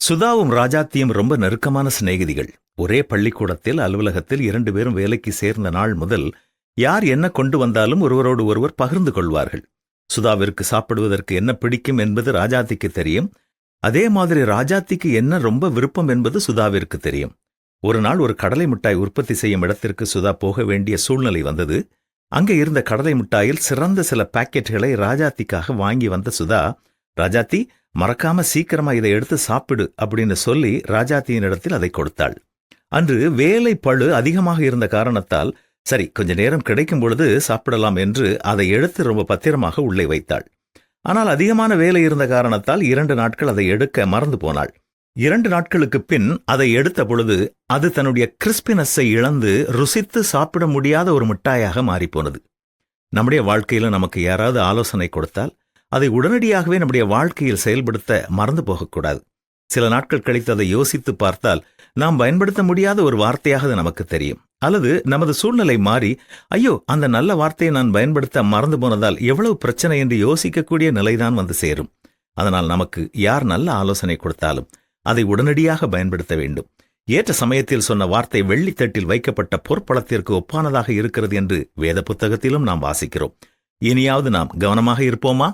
சுதாவும் ராஜாத்தியும் ரொம்ப நெருக்கமான சிநேகிதிகள். ஒரே பள்ளிக்கூடத்தில், அலுவலகத்தில் 2 பேரும் வேலைக்கு சேர்ந்த நாள் முதல் யார் என்ன கொண்டு வந்தாலும் ஒருவரோடு ஒருவர் பகிர்ந்து கொள்வார்கள். சுதாவிற்கு சாப்பிடுவதற்கு என்ன பிடிக்கும் என்பது ராஜாத்திக்கு தெரியும். அதே மாதிரி ராஜாத்திக்கு என்ன ரொம்ப விருப்பம் என்பது சுதாவிற்கு தெரியும். ஒரு நாள் ஒரு கடலை மிட்டாய் உற்பத்தி செய்யும் இடத்திற்கு சுதா போக வேண்டிய சூழ்நிலை வந்தது. அங்கே இருந்த கடலை மிட்டாயில் சிறந்த சில பாக்கெட்டுகளை ராஜாத்திக்காக வாங்கி வந்த சுதா, ராஜாத்தி, மறக்காம சீக்கிரமா இதை எடுத்து சாப்பிடு அப்படின்னு சொல்லி ராஜாத்தியின் இடத்தில் அதை கொடுத்தாள். அன்று வேலை பளு அதிகமாக இருந்த காரணத்தால், சரி கொஞ்ச நேரம் கிடைக்கும் பொழுது சாப்பிடலாம் என்று அதை எடுத்து ரொம்ப பத்திரமாக உள்ளே வைத்தாள். ஆனால் அதிகமான வேலை இருந்த காரணத்தால் 2 நாட்கள் அதை எடுக்க மறந்து போனாள். 2 நாட்களுக்கு பின் அதை எடுத்த பொழுது அது தன்னுடைய கிறிஸ்பினஸை இழந்து ருசித்து சாப்பிட முடியாத ஒரு மிட்டாயாக மாறிப்போனது. நம்முடைய வாழ்க்கையில நமக்கு யாராவது ஆலோசனை கொடுத்தால் அதை உடனடியாகவே நம்முடைய வாழ்க்கையில் செயல்படுத்த மறந்து போகக்கூடாது. சில நாட்கள் கழித்து அதை யோசித்து பார்த்தால் நாம் பயன்படுத்த முடியாத ஒரு வார்த்தையாக அது நமக்கு தெரியும். அல்லது நமது சூழ்நிலை மாறி, ஐயோ அந்த நல்ல வார்த்தையை நான் பயன்படுத்த மறந்து போனதால் எவ்வளவு பிரச்சனை என்று யோசிக்கக்கூடிய நிலைதான் வந்து சேரும். அதனால் நமக்கு யார் நல்ல ஆலோசனை கொடுத்தாலும் அதை உடனடியாக பயன்படுத்த வேண்டும். ஏற்ற சமயத்தில் சொன்ன வார்த்தை வெள்ளித்தட்டில் வைக்கப்பட்ட பொற்பளத்திற்கு ஒப்பானதாக இருக்கிறது என்று வேத புத்தகத்திலும் நாம் வாசிக்கிறோம். இனியாவது நாம் கவனமாக இருப்போமா?